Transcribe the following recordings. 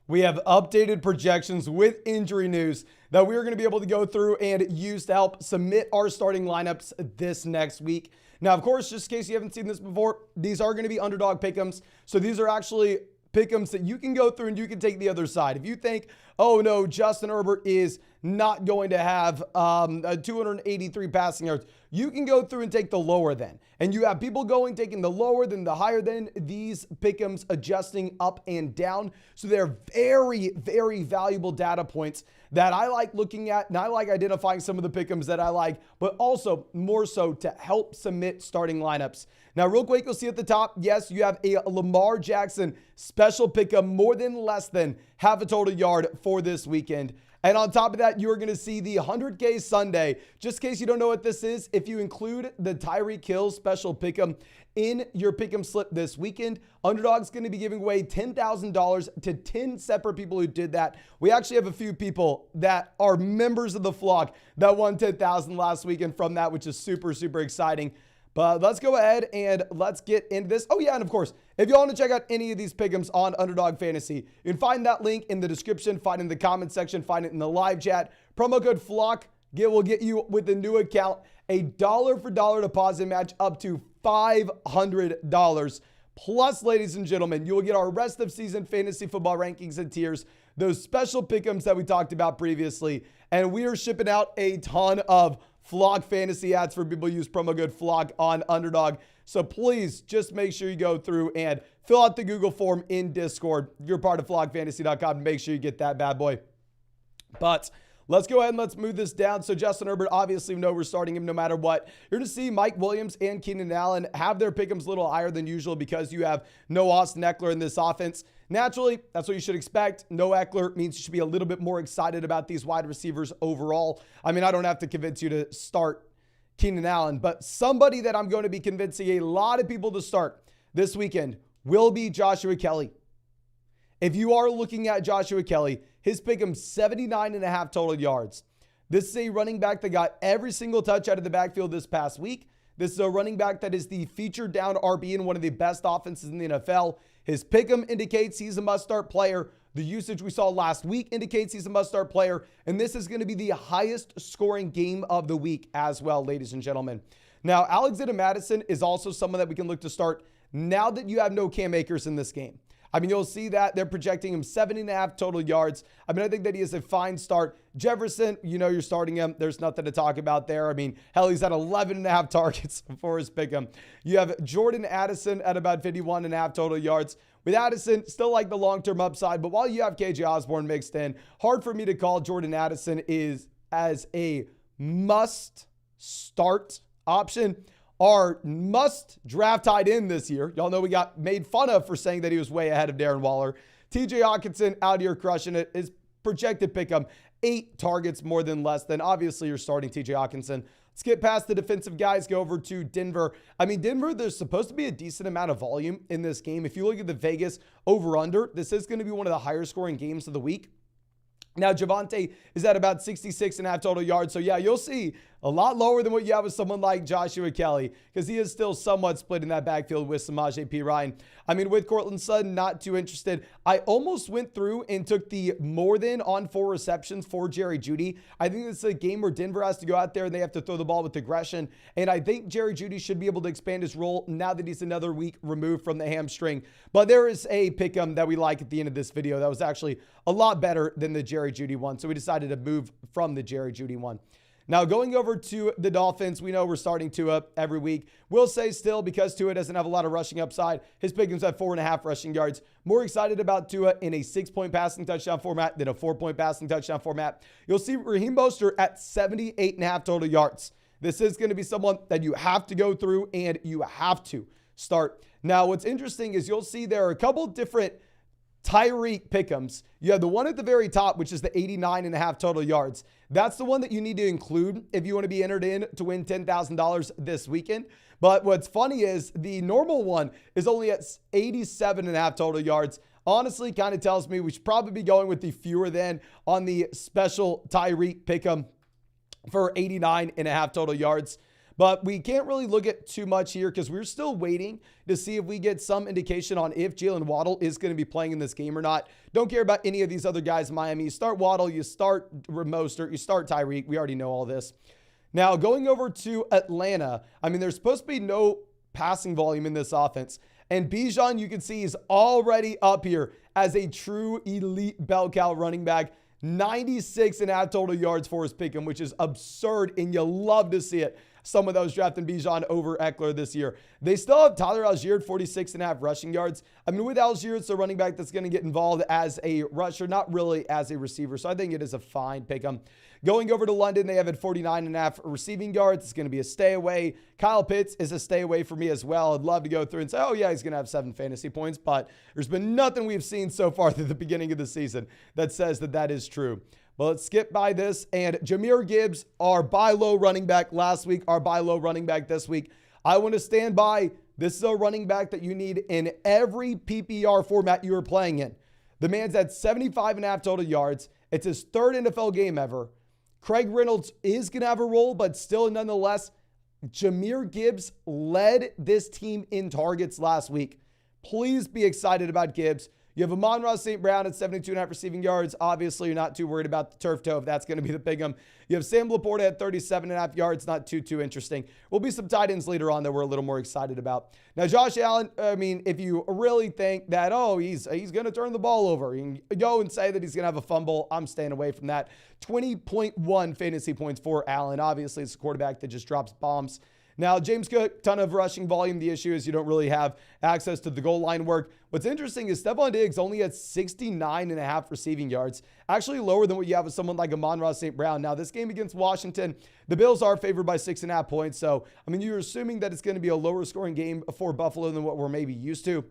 We have updated projections with injury news that we are going to be able to go through and use to help submit our starting lineups this next week. Now, of course, just in case you haven't seen this before, these are going to be underdog pickems. So these are actually pickems that you can go through and you can take the other side. If you think, oh no, Justin Herbert is not going to have 283 passing yards, you can go through and take the lower then. And you have people taking the lower than the higher than, these pickems adjusting up and down. So they're very, very valuable data points that I like looking at, and I like identifying some of the pickems that I like, but also more so to help submit starting lineups. Now, real quick, you'll see at the top, yes, you have a Lamar Jackson special pickem, more than less than half a total yard for this weekend. And on top of that, you're going to see the 100K Sunday. Just in case you don't know what this is, if you include the Tyreek Hill special pick'em in your pick'em slip this weekend, Underdog's going to be giving away $10,000 to 10 separate people who did that. We actually have a few people that are members of the flock that won $10,000 last weekend from that, which is super, super exciting. But let's go ahead and let's get into this. Oh yeah, and of course, if you want to check out any of these pickems on Underdog Fantasy, you can find that link in the description, find it in the comment section, find it in the live chat. Promo code FLOCK will get you with the new account a dollar for dollar deposit match up to $500. Plus, ladies and gentlemen, you will get our rest of season fantasy football rankings and tiers, those special pickems that we talked about previously. And we are shipping out a ton of Flock fantasy ads for people who use promo code FLOCK on Underdog. So please just make sure you go through and fill out the Google form in Discord. You're part of flockfantasy.com. Make sure you get that bad boy. But let's go ahead and let's move this down. So Justin Herbert, obviously, we know we're starting him no matter what. You're going to see Mike Williams and Keenan Allen have their pickems a little higher than usual because you have no Austin Eckler in this offense. Naturally, that's what you should expect. No Eckler means you should be a little bit more excited about these wide receivers overall. I mean, I don't have to convince you to start Keenan Allen, but somebody that I'm going to be convincing a lot of people to start this weekend will be Joshua Kelly. If you are looking at Joshua Kelly, his pick'em 79.5 total yards. This is a running back that got every single touch out of the backfield this past week. This is a running back that is the featured down RB in one of the best offenses in the NFL. His pick'em indicates he's a must-start player. The usage we saw last week indicates he's a must-start player. And this is going to be the highest scoring game of the week as well, ladies and gentlemen. Now, Alexander Madison is also someone that we can look to start now that you have no Cam Akers in this game. I mean, you'll see that they're projecting him 70.5 total yards. I mean, I think that he is a fine start. Jefferson, you know you're starting him. There's nothing to talk about there. I mean, hell, he's at 11.5 targets for his pick'em. You have Jordan Addison at about 51.5 total yards. With Addison, still like the long-term upside, but while you have KJ Osborne mixed in, hard for me to call Jordan Addison is as a must-start option. Our must draft tight end this year. Y'all know we got made fun of for saying that he was way ahead of Darren Waller. TJ Hawkinson out here crushing it. Is projected pick'em 8 targets more than less than. Obviously, you're starting TJ Hawkinson. Let's get past the defensive guys, go over to Denver. I mean, Denver, there's supposed to be a decent amount of volume in this game. If you look at the Vegas over-under, this is going to be one of the higher scoring games of the week. Now, Javonte is at about 66.5 total yards. So, yeah, you'll see a lot lower than what you have with someone like Joshua Kelly because he is still somewhat split in that backfield with Samaje Perine. I mean, with Courtland Sutton, not too interested. I almost went through and took the more than on 4 receptions for Jerry Jeudy. I think this is a game where Denver has to go out there and they have to throw the ball with aggression. And I think Jerry Jeudy should be able to expand his role now that he's another week removed from the hamstring. But there is a pick'em that we like at the end of this video that was actually a lot better than the Jerry Jeudy one. So we decided to move from the Jerry Jeudy one. Now, going over to the Dolphins, we know we're starting Tua every week. We'll say still, because Tua doesn't have a lot of rushing upside, his pick'em's at 4.5 rushing yards. More excited about Tua in a 6-point passing touchdown format than a 4-point passing touchdown format. You'll see Raheem Mostert at 78.5 total yards. This is going to be someone that you have to go through and you have to start. Now, what's interesting is you'll see there are a couple different Tyreek pick'ems. You have the one at the very top, which is the 89.5 total yards. That's the one that you need to include if you want to be entered in to win $10,000 this weekend. But what's funny is the normal one is only at 87.5 total yards. Honestly, kind of tells me we should probably be going with the fewer than on the special Tyreek pick'em for 89.5 total yards. But we can't really look at too much here because we're still waiting to see if we get some indication on if Jalen Waddle is going to be playing in this game or not. Don't care about any of these other guys in Miami. You start Waddle, you start Mostert, you start Tyreek. We already know all this. Now, going over to Atlanta, I mean, there's supposed to be no passing volume in this offense. And Bijan, you can see, is already up here as a true elite bell cow running back. 96.5 total yards for his Pickems, which is absurd, and you love to see it. Some of those drafting Bijan over Eckler this year. They still have Tyler Algier at 46.5 rushing yards. I mean, with Algier, it's a running back that's going to get involved as a rusher, not really as a receiver. So I think it is a fine Pickems. Going over to London, they have at 49.5 receiving yards. It's going to be a stay away. Kyle Pitts is a stay away for me as well. I'd love to go through and say, oh yeah, he's going to have 7 fantasy points, but there's been nothing we've seen so far through the beginning of the season that says that that is true. But let's skip by this. And Jahmyr Gibbs, our buy low running back last week, our buy low running back this week. I want to stand by. This is a running back that you need in every PPR format you are playing in. The man's at 75.5 total yards. It's his 3rd NFL game ever. Craig Reynolds is going to have a role, but still nonetheless, Jahmyr Gibbs led this team in targets last week. Please be excited about Gibbs. You have Amon-Ra St. Brown at 72.5 receiving yards. Obviously, you're not too worried about the turf toe if that's going to be the Pickems. You have Sam Laporta at 37.5 yards. Not too interesting. Will be some tight ends later on that we're a little more excited about. Now, Josh Allen, I mean, if you really think that, oh, he's going to turn the ball over, you can go and say that he's going to have a fumble. I'm staying away from that. 20.1 fantasy points for Allen. Obviously, it's a quarterback that just drops bombs. Now, James Cook, ton of rushing volume. The issue is you don't really have access to the goal line work. What's interesting is Stephon Diggs only had 69.5 receiving yards, actually lower than what you have with someone like Amon-Ra St. Brown. Now, this game against Washington, the Bills are favored by 6.5 points. So, I mean, you're assuming that it's going to be a lower scoring game for Buffalo than what we're maybe used to.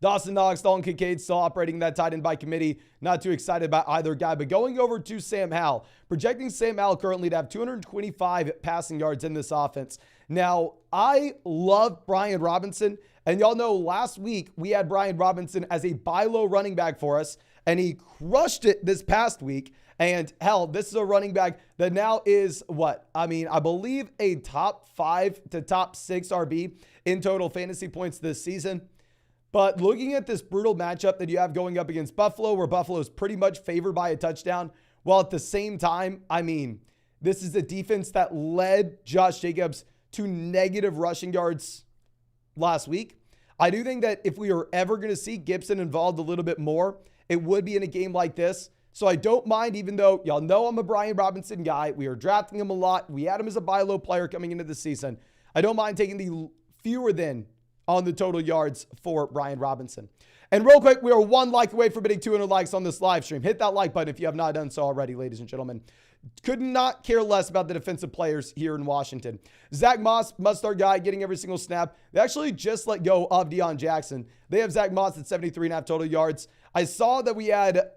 Dawson Knox, Dalton Kincaid still operating that tight end by committee. Not too excited about either guy. But going over to Sam Howell, projecting Sam Howell currently to have 225 passing yards in this offense. Now, I love Brian Robinson. And y'all know last week we had Brian Robinson as a buy low running back for us. And he crushed it this past week. And hell, this is a running back that now is what? I mean, I believe a top 5 to top 6 RB in total fantasy points this season. But looking at this brutal matchup that you have going up against Buffalo, where Buffalo is pretty much favored by a touchdown, while at the same time, I mean, this is a defense that led Josh Jacobs to negative rushing yards last week. I do think that if we are ever going to see Gibson involved a little bit more, it would be in a game like this. So I don't mind, even though y'all know I'm a Brian Robinson guy. We are drafting him a lot. We had him as a buy low player coming into the season. I don't mind taking the fewer than on the total yards for Brian Robinson. And real quick, we are 1 like away from hitting 200 likes on this live stream. Hit that like button if you have not done so already, ladies and gentlemen. Could not care less about the defensive players here in Washington. Zach Moss, must-start guy, getting every single snap. They actually just let go of Deion Jackson. They have Zach Moss at 73.5 total yards. I saw that we had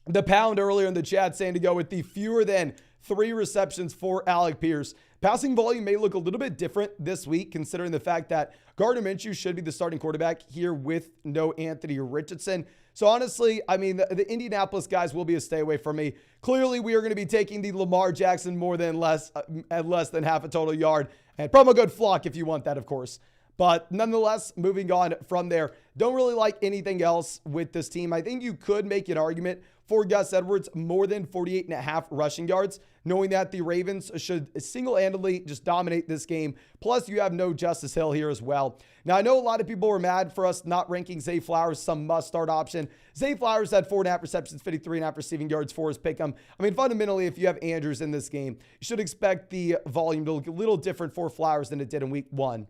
the pound earlier in the chat saying to go with the fewer than 3 receptions for Alec Pierce. Passing volume may look a little bit different this week, considering the fact that Gardner Minshew should be the starting quarterback here with no Anthony Richardson. So honestly, I mean, the Indianapolis guys will be a stay away from me. Clearly, we are going to be taking the Lamar Jackson more than less than half a total yard. And promo code FLOCK if you want that, of course. But nonetheless, moving on from there, don't really like anything else with this team. I think you could make an argument for Gus Edwards more than 48.5 rushing yards, knowing that the Ravens should single-handedly just dominate this game. Plus, you have no Justice Hill here as well. Now, I know a lot of people were mad for us not ranking Zay Flowers some must-start option. Zay Flowers had 4.5 receptions, 53.5 receiving yards for his Pickems. I mean, fundamentally, if you have Andrews in this game, you should expect the volume to look a little different for Flowers than it did in week 1.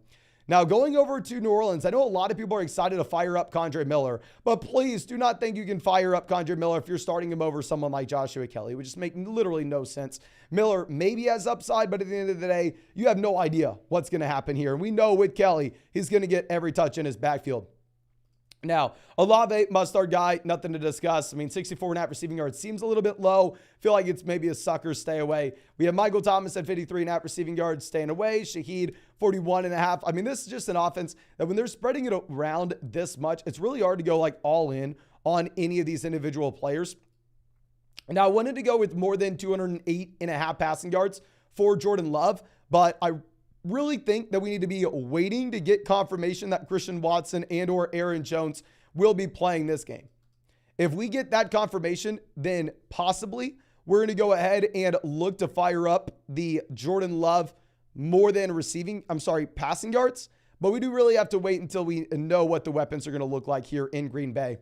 Now, going over to New Orleans, I know a lot of people are excited to fire up Kondre Miller, but please do not think you can fire up Kondre Miller if you're starting him over someone like Joshua Kelly. It would just make literally no sense. Miller maybe has upside, but at the end of the day, you have no idea what's going to happen here. And we know with Kelly, he's going to get every touch in his backfield. Now, Olave, must-start guy, nothing to discuss. I mean, 64.5 receiving yards seems a little bit low. Feel like it's maybe a sucker, stay away. We have Michael Thomas at 53.5 receiving yards, staying away. Shaheed, 41.5. I mean, this is just an offense that when they're spreading it around this much, it's really hard to go like all in on any of these individual players. Now, I wanted to go with more than 208.5 passing yards for Jordan Love, but I really think that we need to be waiting to get confirmation that Christian Watson and or Aaron Jones will be playing this game. If we get that confirmation, then possibly we're going to go ahead and look to fire up the Jordan Love more than passing yards. But we do really have to wait until we know what the weapons are going to look like here in Green Bay.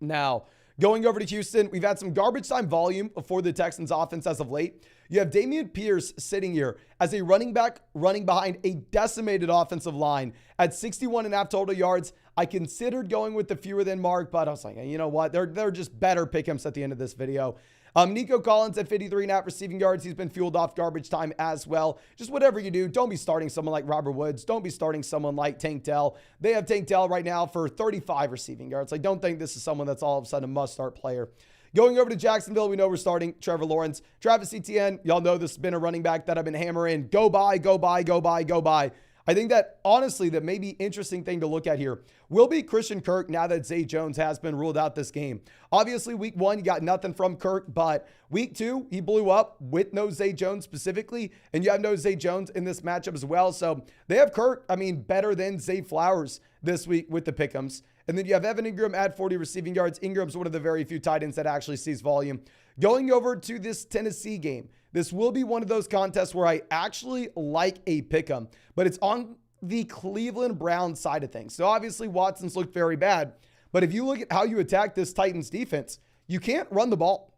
Now, going over to Houston, we've had some garbage time volume for the Texans offense as of late. You have Dameon Pierce sitting here as a running back running behind a decimated offensive line at 61.5 total yards. I considered going with the fewer than mark, but I was like, you know what? They're just better Pickems at the end of this video. Nico Collins at 53.5 receiving yards. He's been fueled off garbage time as well. Just whatever you do, don't be starting someone like Robert Woods. Don't be starting someone like Tank Dell. They have Tank Dell right now for 35 receiving yards. I don't think this is someone that's all of a sudden a must-start player. Going over to Jacksonville, we know we're starting Trevor Lawrence. Travis Etienne, y'all know this has been a running back that I've been hammering. Go buy, go buy, go buy, go buy. I think that, honestly, the maybe interesting thing to look at here will be Christian Kirk now that Zay Jones has been ruled out this game. Obviously, week 1, you got nothing from Kirk, but week 2, he blew up with no Zay Jones specifically, and you have no Zay Jones in this matchup as well. So they have Kirk, better than Zay Flowers this week with the Pickems. And then you have Evan Ingram at 40 receiving yards. Ingram's one of the very few tight ends that actually sees volume. Going over to this Tennessee game, this will be one of those contests where I actually like a pick'em, but it's on the Cleveland Browns side of things. So obviously Watson's looked very bad, but if you look at how you attack this Titans defense, you can't run the ball.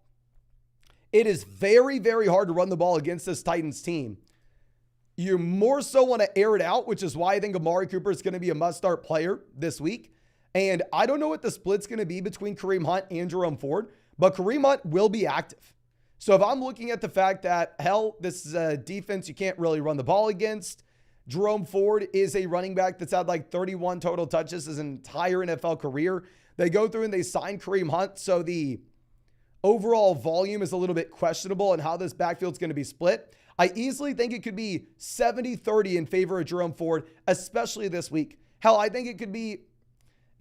It is very, very hard to run the ball against this Titans team. You more so want to air it out, which is why I think Amari Cooper is going to be a must-start player this week. And I don't know what the split's going to be between Kareem Hunt and Jerome Ford, but Kareem Hunt will be active. So if I'm looking at the fact that, hell, this is a defense you can't really run the ball against. Jerome Ford is a running back that's had like 31 total touches his entire NFL career. They go through and they sign Kareem Hunt. So the overall volume is a little bit questionable and how this backfield's going to be split. I easily think it could be 70-30 in favor of Jerome Ford, especially this week. Hell, I think it could be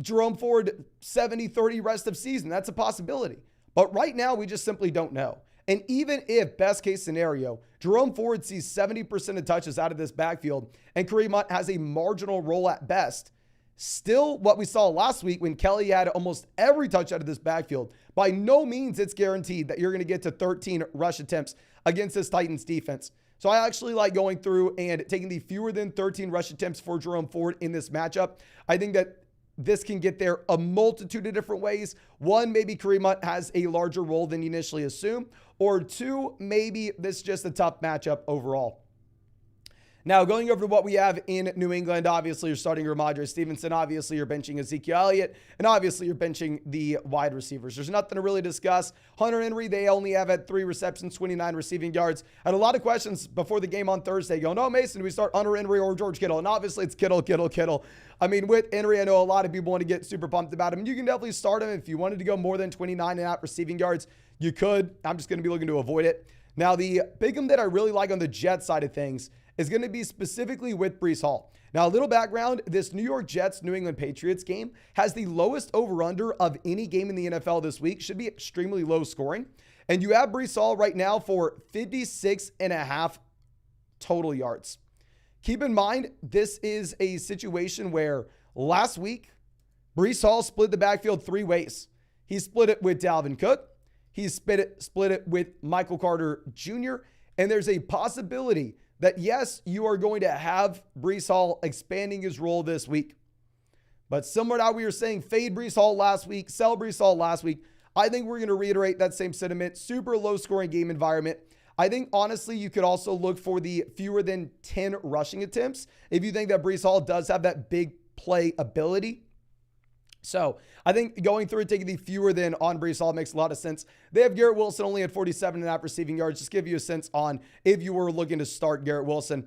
Jerome Ford 70-30 rest of season. That's a possibility. But right now, we just simply don't know. And even if, best case scenario, Jerome Ford sees 70% of touches out of this backfield and Kareem Hunt has a marginal role at best, still what we saw last week when Kelly had almost every touch out of this backfield, by no means it's guaranteed that you're going to get to 13 rush attempts against this Titans defense. So I actually like going through and taking the fewer than 13 rush attempts for Jerome Ford in this matchup. I think that this can get there a multitude of different ways. One, maybe Kareem Hunt has a larger role than you initially assume. Or two, maybe this is just a tough matchup overall. Now, going over to what we have in New England, obviously you're starting Ramondre Stevenson, obviously you're benching Ezekiel Elliott, and obviously you're benching the wide receivers. There's nothing to really discuss. Hunter Henry, they only have at 3 receptions, 29 receiving yards. I had a lot of questions before the game on Thursday going, oh, Mason, do we start Hunter Henry or George Kittle? And obviously it's Kittle. With Henry, I know a lot of people want to get super pumped about him. You can definitely start him. If you wanted to go more than 29.5 receiving yards, you could. I'm just going to be looking to avoid it. Now, the pick'em that I really like on the Jets side of things is going to be specifically with Breece Hall. Now, a little background, this New York Jets New England Patriots game has the lowest over-under of any game in the NFL this week. Should be extremely low scoring. And you have Breece Hall right now for 56.5 total yards. Keep in mind, this is a situation where last week, Breece Hall split the backfield 3 ways. He split it with Dalvin Cook. He split it with Michael Carter Jr. And there's a possibility that, yes, you are going to have Breece Hall expanding his role this week. But similar to how we were saying fade Breece Hall last week, sell Breece Hall last week, I think we're going to reiterate that same sentiment. Super low-scoring game environment. I think, honestly, you could also look for the fewer than 10 rushing attempts if you think that Breece Hall does have that big play ability. So I think going through and taking the fewer than on Breece Hall makes a lot of sense. They have Garrett Wilson only at 47.5 receiving yards. Just give you a sense on if you were looking to start Garrett Wilson.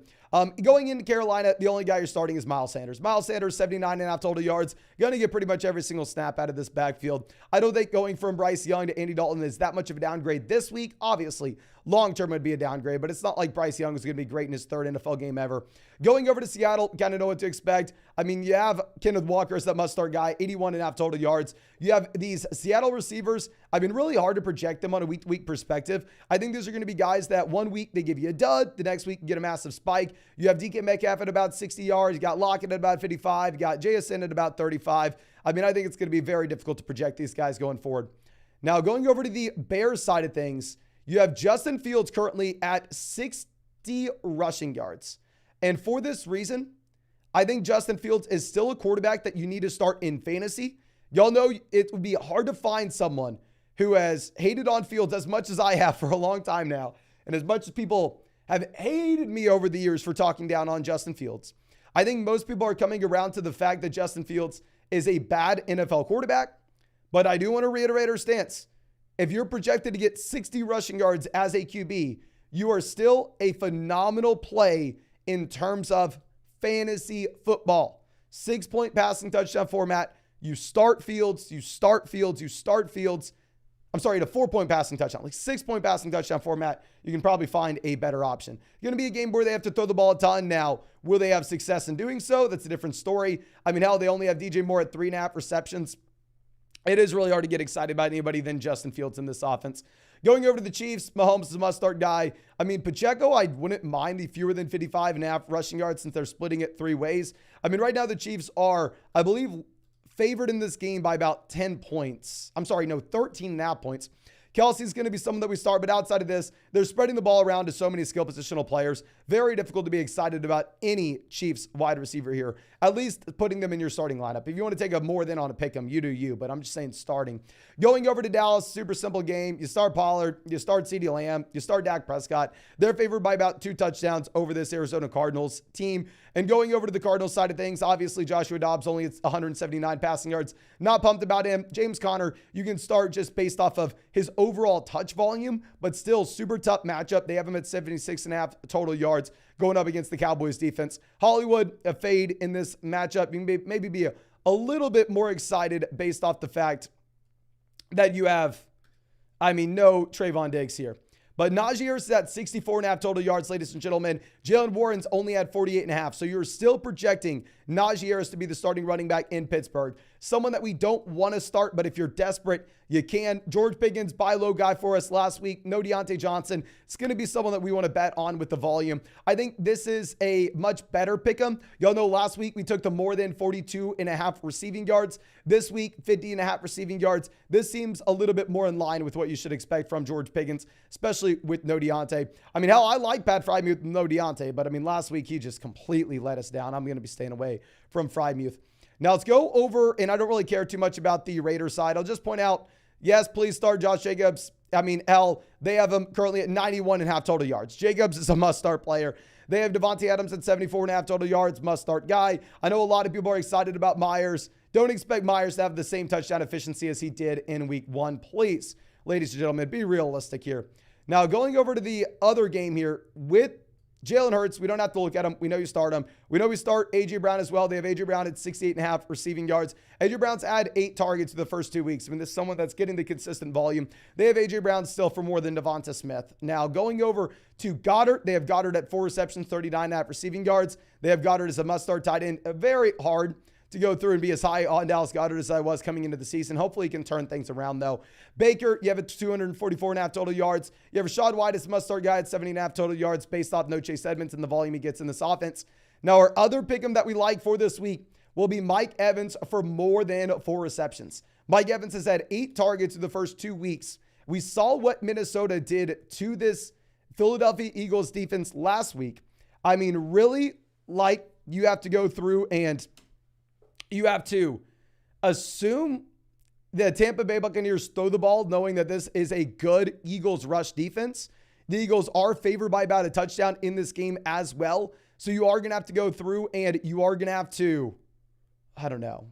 Going into Carolina, the only guy you're starting is Miles Sanders. Miles Sanders, 79.5 total yards. Going to get pretty much every single snap out of this backfield. I don't think going from Bryce Young to Andy Dalton is that much of a downgrade this week. Obviously, long-term would be a downgrade, but it's not like Bryce Young is going to be great in his 3rd NFL game ever. Going over to Seattle, kind of know what to expect. You have Kenneth Walker as that must-start guy, 81.5 total yards. You have these Seattle receivers. I mean, really hard to project them on a week-to-week perspective. I think these are going to be guys that one week they give you a dud, the next week you get a massive spike. You have DK Metcalf at about 60 yards, you got Lockett at about 55, you got JSN at about 35. I mean, I think it's going to be very difficult to project these guys going forward. Now, going over to the Bears side of things, you have Justin Fields currently at 60 rushing yards. And for this reason, I think Justin Fields is still a quarterback that you need to start in fantasy. Y'all know it would be hard to find someone who has hated on Fields as much as I have for a long time now. And as much as people have hated me over the years for talking down on Justin Fields, I think most people are coming around to the fact that Justin Fields is a bad NFL quarterback. But I do want to reiterate our stance. If you're projected to get 60 rushing yards as a QB, you are still a phenomenal play in terms of fantasy football. 6-point passing touchdown format. You start Fields, you start Fields, you start Fields. I'm sorry, to 4-point passing touchdown, like 6-point passing touchdown format, you can probably find a better option. It's going to be a game where they have to throw the ball a ton. Now, will they have success in doing so? That's a different story. I mean, hell, they only have DJ Moore at 3.5 receptions. It is really hard to get excited about anybody than Justin Fields in this offense. Going over to the Chiefs, Mahomes is a must-start guy. I mean, Pacheco, I wouldn't mind the fewer than 55.5 rushing yards since they're splitting it 3 ways. I mean, right now the Chiefs are, I believe, favored in this game by about 10 points. I'm sorry, no, 13.5 points. Kelsey's going to be someone that we start, but outside of this, they're spreading the ball around to so many skill positional players. Very difficult to be excited about any Chiefs wide receiver here, at least putting them in your starting lineup. If you want to take a more than on a pick 'em, you do you, but I'm just saying starting. Going over to Dallas, super simple game. You start Pollard, you start CeeDee Lamb, you start Dak Prescott. They're favored by about 2 touchdowns over this Arizona Cardinals team. And going over to the Cardinals side of things, obviously Joshua Dobbs only at 179 passing yards. Not pumped about him. James Conner, you can start just based off of his overall touch volume, but still super tough matchup. They have him at 76.5 total yards going up against the Cowboys defense. Hollywood, a fade in this matchup. You can maybe be a little bit more excited based off the fact that you have, no Trayvon Diggs here. But Najee Harris is at 64.5 total yards, ladies and gentlemen. Jalen Warren's only at 48.5. So you're still projecting Najee Harris to be the starting running back in Pittsburgh. Someone that we don't want to start, but if you're desperate, you can. George Pickens, buy low guy for us last week. No Deontay Johnson. It's going to be someone that we want to bet on with the volume. I think this is a much better pick 'em. Y'all know last week we took the more than 42.5 receiving yards. This week, 50.5 receiving yards. This seems a little bit more in line with what you should expect from George Pickens, especially with no Deontay. I mean, hell, I like Pat Frymuth with no Deontay, but I mean, last week he just completely let us down. I'm going to be staying away from Frymuth. Now let's go over, and I don't really care too much about the Raiders side. I'll just point out, yes, please start Josh Jacobs. I mean, hell, they have him currently at 91.5 total yards. Jacobs is a must-start player. They have Devontae Adams at 74.5 total yards, must-start guy. I know a lot of people are excited about Myers. Don't expect Myers to have the same touchdown efficiency as he did in week 1. Please, ladies and gentlemen, be realistic here. Now, going over to the other game here with Jalen Hurts, we don't have to look at him. We know you start him. We know we start A.J. Brown as well. They have A.J. Brown at 68.5 receiving yards. A.J. Brown's had 8 targets the first 2 weeks. I mean, this is someone that's getting the consistent volume. They have A.J. Brown still for more than Devonta Smith. Now, going over to Goddard, they have Goddard at 4 receptions, 39.5 receiving yards. They have Goddard as a must-start tight end. Very hard to go through and be as high on Dallas Goedert as I was coming into the season. Hopefully he can turn things around though. Baker, you have at 244.5 total yards. You have Rashad White as a must-start guy at 70.5 total yards based off no Chase Edmonds and the volume he gets in this offense. Now our other pick'em that we like for this week will be Mike Evans for more than 4 receptions. Mike Evans has had 8 targets in the first 2 weeks. We saw what Minnesota did to this Philadelphia Eagles defense last week. I mean, really, like, you have to go through and you have to assume that Tampa Bay Buccaneers throw the ball knowing that this is a good Eagles rush defense. The Eagles are favored by about a touchdown in this game as well. So you are going to have to go through and you are going to have to, I don't know.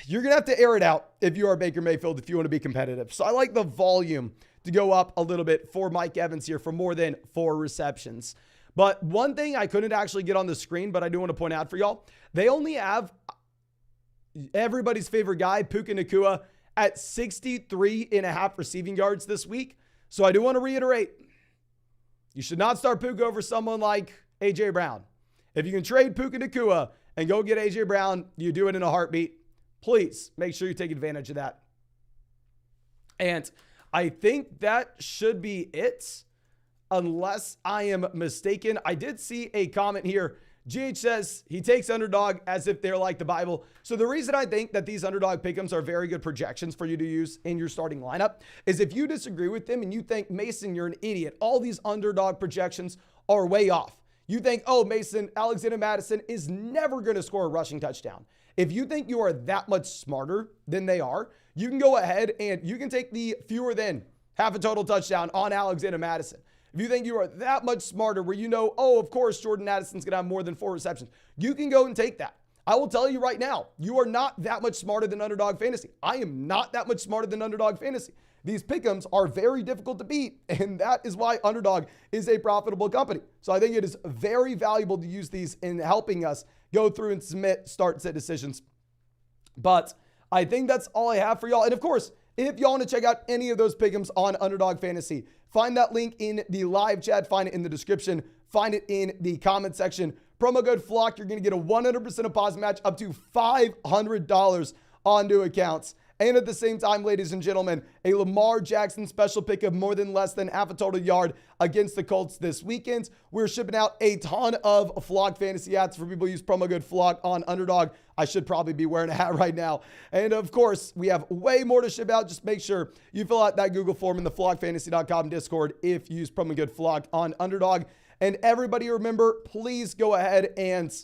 You're going to have to air it out if you are Baker Mayfield if you want to be competitive. So I like the volume to go up a little bit for Mike Evans here for more than 4 receptions. But one thing I couldn't actually get on the screen, but I do want to point out for y'all, they only have everybody's favorite guy, Puka Nacua, at 63.5 receiving yards this week. So I do want to reiterate, you should not start Puka over someone like A.J. Brown. If you can trade Puka Nacua and go get A.J. Brown, you do it in a heartbeat. Please make sure you take advantage of that. And I think that should be it, unless I am mistaken. I did see a comment here. GH says he takes Underdog as if they're like the Bible. So the reason I think that these Underdog Pickems are very good projections for you to use in your starting lineup is if you disagree with them and you think, Mason, you're an idiot, all these Underdog projections are way off. You think, oh, Mason, Alexander Mattison is never going to score a rushing touchdown. If you think you are that much smarter than they are, you can go ahead and you can take the fewer than half a total touchdown on Alexander Mattison. If you think you are that much smarter where you know, oh, of course, Jordan Addison's going to have more than 4 receptions, you can go and take that. I will tell you right now, you are not that much smarter than Underdog Fantasy. I am not that much smarter than Underdog Fantasy. These Pickems are very difficult to beat, and that is why Underdog is a profitable company. So I think it is very valuable to use these in helping us go through and submit start set decisions. But I think that's all I have for y'all. And of course, if y'all want to check out any of those Pickems on Underdog Fantasy, find that link in the live chat, find it in the description, find it in the comment section. Promo code FLOCK, you're going to get a 100% deposit match up to $500 onto accounts. And at the same time, ladies and gentlemen, a Lamar Jackson special pick of more than less than half a total yard against the Colts this weekend. We're shipping out a ton of Flock Fantasy hats for people who use promo code FLOCK on Underdog. I should probably be wearing a hat right now. And of course, we have way more to ship out. Just make sure you fill out that Google form in the flockfantasy.com Discord if you use promo code FLOCK on Underdog. And everybody remember, please go ahead and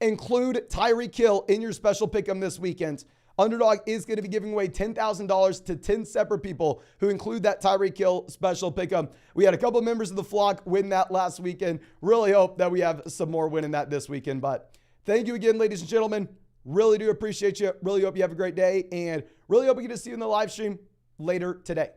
include Tyreek Hill in your special pick'em this weekend. Underdog is going to be giving away $10,000 to 10 separate people who include that Tyreek Hill special pick'em. We had a couple of members of the flock win that last weekend. Really hope that we have some more winning that this weekend. But thank you again, ladies and gentlemen. Really do appreciate you. Really hope you have a great day, and really hope we get to see you in the live stream later today.